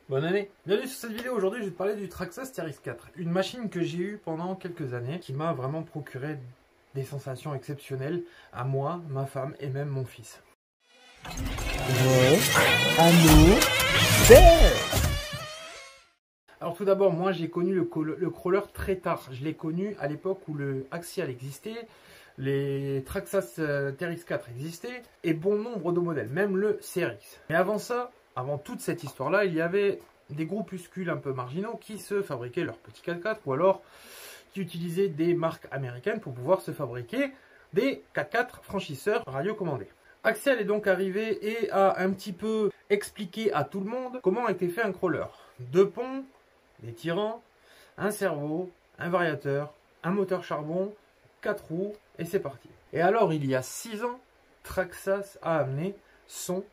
Bonne année. Bienvenue sur cette vidéo. Aujourd'hui, je vais te parler du Traxxas TRX4. Une machine que j'ai eue pendant quelques années, qui m'a vraiment procuré des sensations exceptionnelles à moi, ma femme et même mon fils. Alors tout d'abord, moi j'ai connu le crawler très tard. Je l'ai connu à l'époque où le Axial existait, les Traxxas TRX4 existaient et bon nombre de modèles, même le CRX. Mais avant ça, avant toute cette histoire-là, il y avait des groupuscules un peu marginaux qui se fabriquaient leurs petits 4x4 ou alors qui utilisaient des marques américaines pour pouvoir se fabriquer des 4x4 franchisseurs radiocommandés. Axial est donc arrivé et a un petit peu expliqué à tout le monde comment était fait un crawler. Deux ponts, des tirants, un servo, un variateur, un moteur charbon, 4 roues et c'est parti. Et alors il y a 6 ans, Traxxas a amené son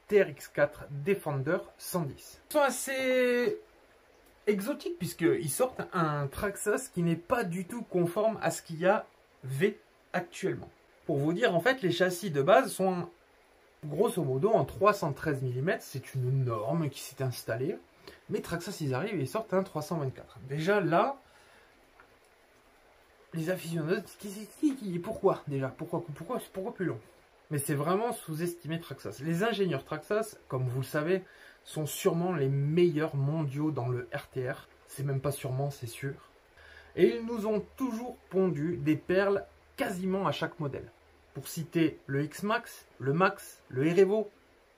TRX4 Defender 110. Ils sont assez exotiques puisqu'ils sortent un Traxxas qui n'est pas du tout conforme à ce qu'il y a actuellement. Pour vous dire, en fait, les châssis de base sont grosso modo en 313 mm. C'est une norme qui s'est installée. Mais Traxxas, ils arrivent et ils sortent un 324. Déjà là, les aficionados, pourquoi déjà pourquoi plus long? Mais c'est vraiment sous-estimé Traxxas. Les ingénieurs Traxxas, comme vous le savez, sont sûrement les meilleurs mondiaux dans le RTR. C'est même pas sûrement, c'est sûr. Et ils nous ont toujours pondu des perles quasiment à chaque modèle. Pour citer le X-Max, le Max, le R-Evo,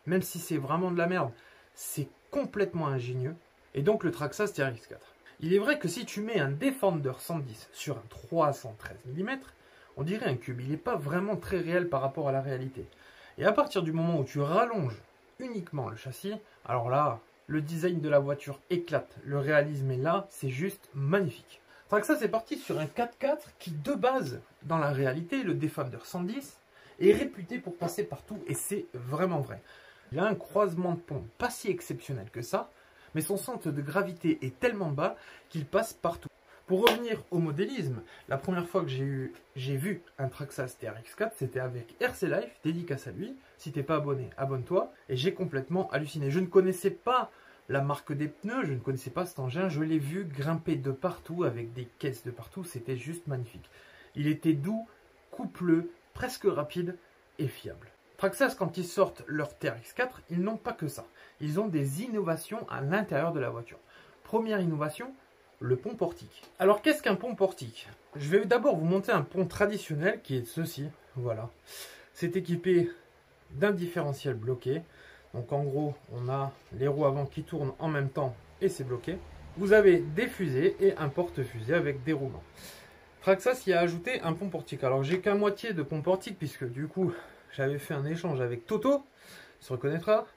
même si c'est vraiment de la merde, c'est complètement ingénieux. Et donc le Traxxas TRX4. Il est vrai que si tu mets un Defender 110 sur un 313 mm, on dirait un cube. Il n'est pas vraiment très réel par rapport à la réalité. Et à partir du moment où tu rallonges uniquement le châssis, alors là, le design de la voiture éclate. Le réalisme est là, c'est juste magnifique. Traxxas est parti sur un 4x4 qui, de base, dans la réalité, le Defender 110, est réputé pour passer partout. Et c'est vraiment vrai. Il a un croisement de pont pas si exceptionnel que ça, mais son centre de gravité est tellement bas qu'il passe partout. Pour revenir au modélisme, la première fois que j'ai vu un Traxxas TRX4, c'était avec RC Life, dédicace à lui. Si t'es pas abonné, abonne-toi. Et j'ai complètement halluciné. Je ne connaissais pas la marque des pneus, je ne connaissais pas cet engin. Je l'ai vu grimper de partout avec des caisses de partout. C'était juste magnifique. Il était doux, coupleux, presque rapide et fiable. Traxxas, quand ils sortent leur TRX4, ils n'ont pas que ça. Ils ont des innovations à l'intérieur de la voiture. Première innovation, le pont portique. Alors qu'est-ce qu'un pont portique? Je vais d'abord vous montrer un pont traditionnel qui est ceci. Voilà. C'est équipé d'un différentiel bloqué. Donc en gros, on a les roues avant qui tournent en même temps et c'est bloqué. Vous avez des fusées et un porte-fusée avec des roulements. Traxxas y a ajouté un pont portique. Alors j'ai qu'à moitié de pont portique puisque du coup j'avais fait un échange avec Toto, il se reconnaîtra.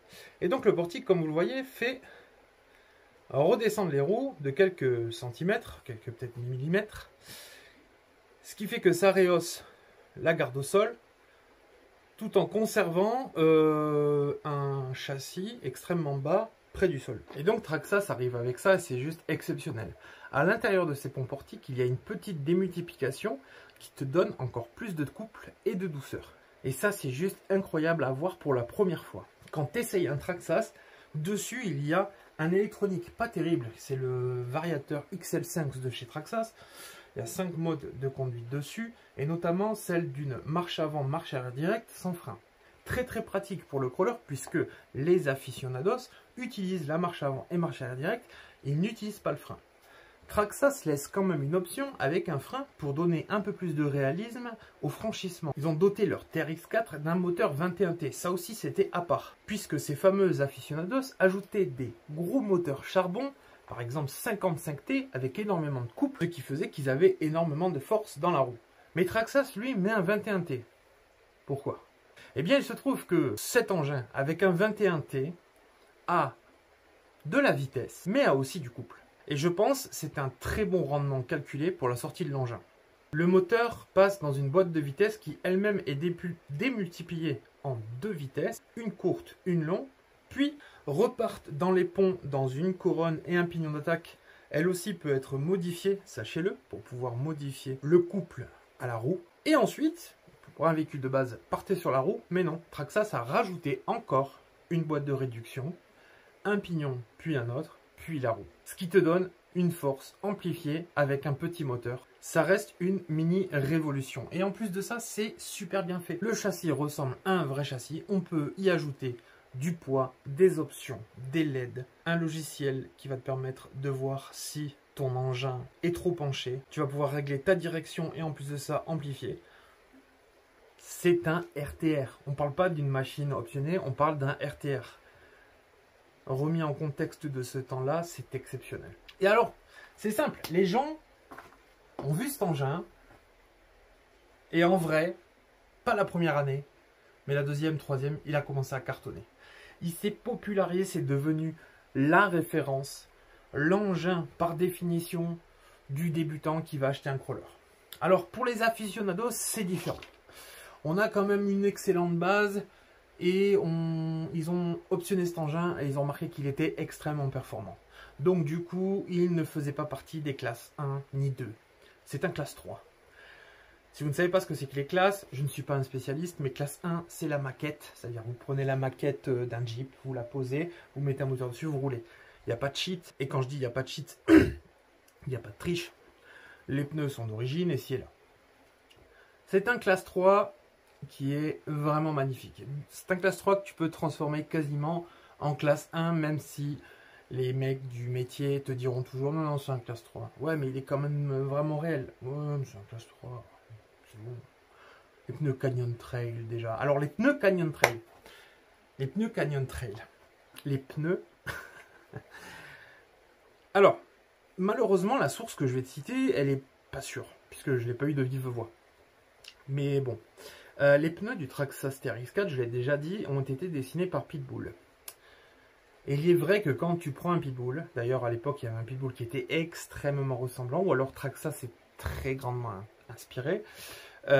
Et donc le portique, comme vous le voyez, fait redescendre les roues de quelques centimètres, quelques peut-être millimètres. Ce qui fait que ça rehausse la garde au sol, tout en conservant un châssis extrêmement bas près du sol. Et donc Traxxas arrive avec ça et c'est juste exceptionnel. À l'intérieur de ces ponts portiques, il y a une petite démultiplication qui te donne encore plus de couple et de douceur. Et ça, c'est juste incroyable à voir pour la première fois. Quand tu essayes un Traxxas, dessus, il y a un électronique pas terrible. C'est le variateur XL5 de chez Traxxas. Il y a 5 modes de conduite dessus, et notamment celle d'une marche avant, marche arrière directe sans frein. Très très pratique pour le crawler, puisque les aficionados utilisent la marche avant et marche arrière directe, ils n'utilisent pas le frein. Traxxas laisse quand même une option avec un frein pour donner un peu plus de réalisme au franchissement. Ils ont doté leur TRX4 d'un moteur 21T. Ça aussi, c'était à part. Puisque ces fameux aficionados ajoutaient des gros moteurs charbon, par exemple 55T, avec énormément de couple, ce qui faisait qu'ils avaient énormément de force dans la roue. Mais Traxxas, lui, met un 21T. Pourquoi? Eh bien, il se trouve que cet engin, avec un 21T, a de la vitesse, mais a aussi du couple. Et je pense que c'est un très bon rendement calculé pour la sortie de l'engin. Le moteur passe dans une boîte de vitesse qui elle-même est démultipliée en 2 vitesses, une courte, une longue, puis repartent dans les ponts dans une couronne et un pignon d'attaque. Elle aussi peut être modifiée, sachez-le, pour pouvoir modifier le couple à la roue. Et ensuite, pour un véhicule de base, partez sur la roue, mais non, Traxxas a rajouté encore une boîte de réduction un pignon, puis un autre, puis la roue. Ce qui te donne une force amplifiée avec un petit moteur. Ça reste une mini révolution. Et en plus de ça, c'est super bien fait. Le châssis ressemble à un vrai châssis. On peut y ajouter du poids, des options, des LED, un logiciel qui va te permettre de voir si ton engin est trop penché. Tu vas pouvoir régler ta direction et en plus de ça, amplifier. C'est un RTR. On ne parle pas d'une machine optionnée, on parle d'un RTR. Remis en contexte de ce temps-là, c'est exceptionnel. Et alors, c'est simple, les gens ont vu cet engin, et en vrai, pas la première année, mais la deuxième, troisième, il a commencé à cartonner. Il s'est popularisé, c'est devenu la référence, l'engin par définition du débutant qui va acheter un crawler. Alors, pour les aficionados, c'est différent. On a quand même une excellente base, et ils ont optionné cet engin et ils ont remarqué qu'il était extrêmement performant. Donc du coup, il ne faisait pas partie des classes 1 ni 2. C'est un classe 3. Si vous ne savez pas ce que c'est que les classes, je ne suis pas un spécialiste, mais classe 1, c'est la maquette. C'est-à-dire vous prenez la maquette d'un Jeep, vous la posez, vous mettez un moteur dessus, vous roulez. Il n'y a pas de cheat. Et quand je dis il n'y a pas de cheat, il n'y a pas de triche. Les pneus sont d'origine et ci et là. C'est un classe 3 qui est vraiment magnifique. C'est un classe 3 que tu peux transformer quasiment en classe 1, même si les mecs du métier te diront toujours non, non, c'est un classe 3. Ouais, mais il est quand même vraiment réel. Ouais, mais c'est un classe 3. C'est bon. Les pneus Canyon Trail déjà. Alors, les pneus Canyon Trail. Les pneus Canyon Trail. Les pneus. Alors, malheureusement, la source que je vais te citer, elle est pas sûre, puisque je ne l'ai pas eu de vive voix. Mais bon. Les pneus du Traxxas TRX4, je l'ai déjà dit, ont été dessinés par Pitbull. Et il est vrai que quand tu prends un Pitbull, d'ailleurs à l'époque il y avait un Pitbull qui était extrêmement ressemblant, ou alors Traxxas est très grandement inspiré. Si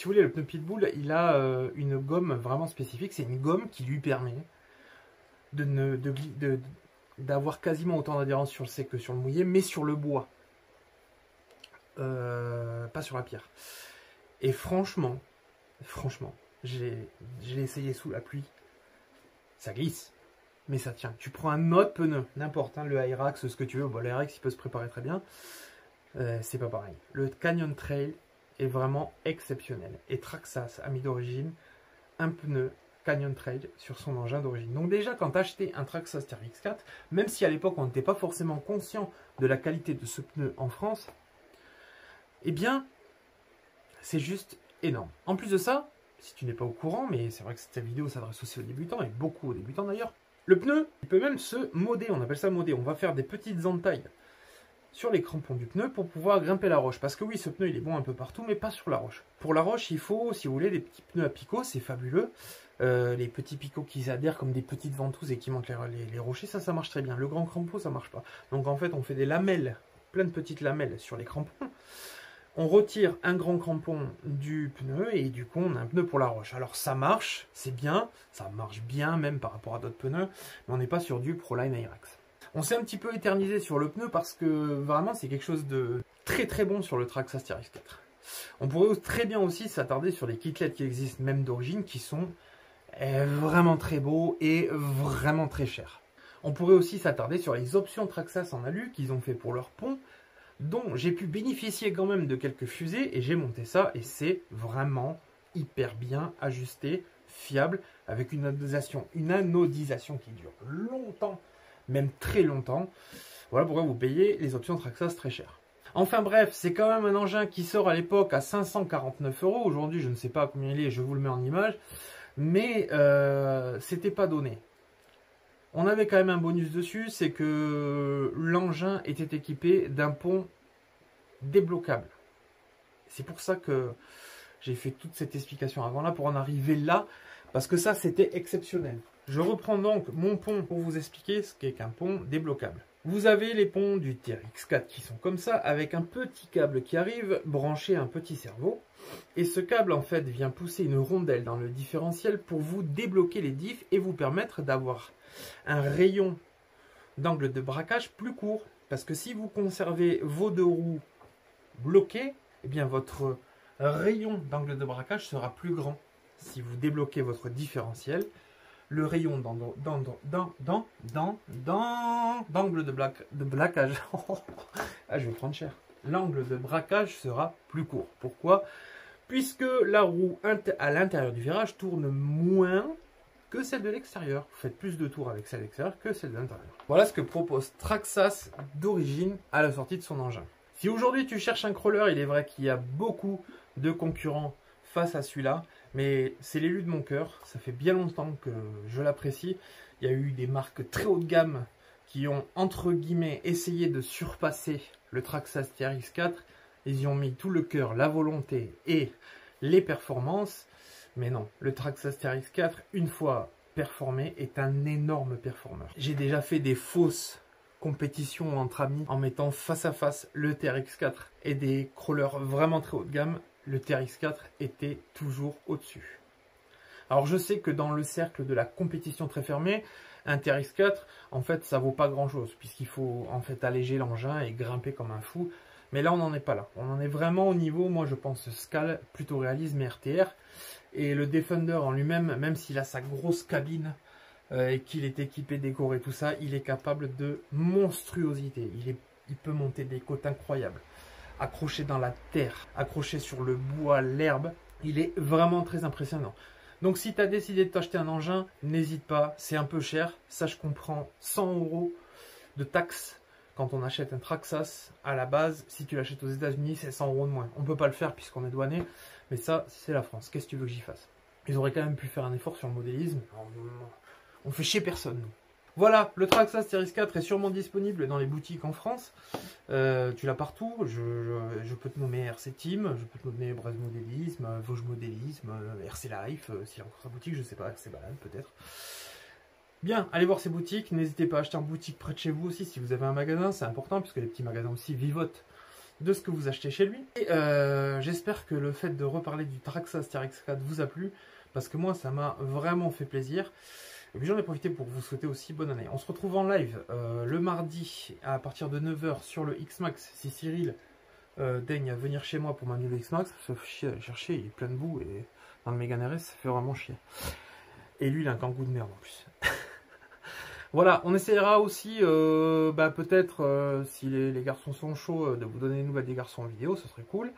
vous voulez, le pneu Pitbull, il a une gomme vraiment spécifique. C'est une gomme qui lui permet d'avoir quasiment autant d'adhérence sur le sec que sur le mouillé, mais sur le bois. Pas sur la pierre. Et franchement, j'ai essayé sous la pluie. Ça glisse, mais ça tient. Tu prends un autre pneu, n'importe, hein, le Airax, ce que tu veux. Bon, le Airax, il peut se préparer très bien. C'est pas pareil. Le Canyon Trail est vraiment exceptionnel. Et Traxxas a mis d'origine un pneu Canyon Trail sur son engin d'origine. Donc déjà, quand tu achetais un Traxxas TRX4, même si à l'époque on n'était pas forcément conscient de la qualité de ce pneu en France, eh bien, c'est juste énorme. En plus de ça, si tu n'es pas au courant, mais c'est vrai que cette vidéo s'adresse aussi aux débutants, et beaucoup aux débutants d'ailleurs, le pneu, il peut même se moder, on appelle ça moder. On va faire des petites entailles sur les crampons du pneu pour pouvoir grimper la roche. Parce que oui, ce pneu, il est bon un peu partout, mais pas sur la roche. Pour la roche, il faut, si vous voulez, des petits pneus à picots, c'est fabuleux. Les petits picots qui adhèrent comme des petites ventouses et qui montent les rochers, ça marche très bien. Le grand crampon, ça marche pas. Donc en fait, on fait des lamelles, plein de petites lamelles sur les crampons. On retire un grand crampon du pneu et du coup on a un pneu pour la roche. Alors ça marche, c'est bien, ça marche bien même par rapport à d'autres pneus, mais on n'est pas sur du Proline Airax. On s'est un petit peu éternisé sur le pneu parce que vraiment c'est quelque chose de très très bon sur le Traxxas TRX4. On pourrait très bien aussi s'attarder sur les kitlets qui existent même d'origine qui sont vraiment très beaux et vraiment très chers. On pourrait aussi s'attarder sur les options Traxxas en alu qu'ils ont fait pour leur pont, dont j'ai pu bénéficier quand même de quelques fusées et j'ai monté ça et c'est vraiment hyper bien ajusté, fiable, avec une anodisation qui dure longtemps, même très longtemps. Voilà pourquoi vous payez les options Traxxas très cher. Enfin bref, c'est quand même un engin qui sort à l'époque à 549 €. Aujourd'hui, je ne sais pas à combien il est, je vous le mets en image, mais c'était pas donné. On avait quand même un bonus dessus, c'est que l'engin était équipé d'un pont débloquable. C'est pour ça que j'ai fait toute cette explication avant là, pour en arriver là, parce que ça c'était exceptionnel. Je reprends donc mon pont pour vous expliquer ce qu'est qu'un pont débloquable. Vous avez les ponts du TRX4 qui sont comme ça, avec un petit câble qui arrive, branché à un petit cerveau. Et ce câble en fait vient pousser une rondelle dans le différentiel pour vous débloquer les diffs et vous permettre d'avoir un rayon d'angle de braquage plus court. Parce que si vous conservez vos deux roues bloquées, eh bien votre rayon d'angle de braquage sera plus grand. Si vous débloquez votre différentiel, le rayon d'angle de braquage. Ah, je vais prendre cher. L'angle de braquage sera plus court. Pourquoi? Puisque la roue à l'intérieur du virage tourne moins que celle de l'extérieur. Vous faites plus de tours avec celle de l'extérieur que celle de l'intérieur. Voilà ce que propose Traxxas d'origine à la sortie de son engin. Si aujourd'hui tu cherches un crawler, il est vrai qu'il y a beaucoup de concurrents face à celui-là, mais c'est l'élu de mon cœur. Ça fait bien longtemps que je l'apprécie. Il y a eu des marques très haut de gamme qui ont, entre guillemets, essayé de surpasser le Traxxas TRX4. Ils y ont mis tout le cœur, la volonté et les performances. Mais non, le Traxxas TRX4, une fois performé, est un énorme performeur. J'ai déjà fait des fausses compétitions entre amis en mettant face à face le TRX4 et des crawlers vraiment très haut de gamme. Le TRX4 était toujours au-dessus. Alors je sais que dans le cercle de la compétition très fermée, un TRX4, en fait, ça vaut pas grand-chose, puisqu'il faut en fait alléger l'engin et grimper comme un fou. Mais là, on n'en est pas là. On en est vraiment au niveau, moi je pense, Scale, plutôt réalisme et RTR. Et le Defender en lui-même, même s'il a sa grosse cabine et qu'il est équipé, décoré, tout ça, il est capable de monstruosité. Il peut monter des côtes incroyables. Accroché dans la terre, accroché sur le bois, l'herbe, il est vraiment très impressionnant. Donc si tu as décidé de t'acheter un engin, n'hésite pas, c'est un peu cher. Ça, je comprends, 100 € de taxes quand on achète un Traxxas à la base. Si tu l'achètes aux États-Unis, c'est 100 € de moins. On ne peut pas le faire puisqu'on est douané, mais ça, c'est la France. Qu'est-ce que tu veux que j'y fasse? Ils auraient quand même pu faire un effort sur le modélisme. On fait chier personne, nous. Voilà, le Traxxas TRX4 est sûrement disponible dans les boutiques en France. Tu l'as partout. Je peux te nommer RC Team, je peux te nommer Braise Modélisme, Vosges Modélisme, RC Life, s'il y a encore sa boutique, je sais pas, RC Balade peut-être. Bien, allez voir ces boutiques. N'hésitez pas à acheter en boutique près de chez vous aussi si vous avez un magasin, c'est important puisque les petits magasins aussi vivotent de ce que vous achetez chez lui. Et j'espère que le fait de reparler du Traxxas TRX4 vous a plu parce que moi ça m'a vraiment fait plaisir. Et puis j'en ai profité pour vous souhaiter aussi bonne année. On se retrouve en live le mardi à partir de 9 h sur le X-Max. Si Cyril daigne à venir chez moi pour m'annuler le X-Max, ça fait chier à chercher, il est plein de boue et dans le Mégane RS ça fait vraiment chier. Et lui il a un kangou de merde en plus. Voilà, on essaiera aussi peut-être si les garçons sont chauds de vous donner des nouvelles des garçons en vidéo, ce serait cool.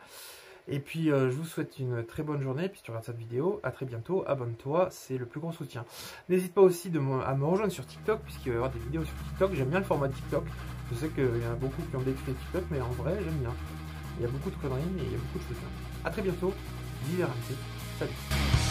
Et puis je vous souhaite une très bonne journée, puis si tu regardes cette vidéo, à très bientôt, abonne-toi, c'est le plus gros soutien. N'hésite pas aussi à me rejoindre sur TikTok, puisqu'il va y avoir des vidéos sur TikTok, j'aime bien le format TikTok, je sais qu'il y en a beaucoup qui ont décrit TikTok, mais en vrai j'aime bien. Il y a beaucoup de conneries, mais il y a beaucoup de soutien. A très bientôt, vive RMC, salut.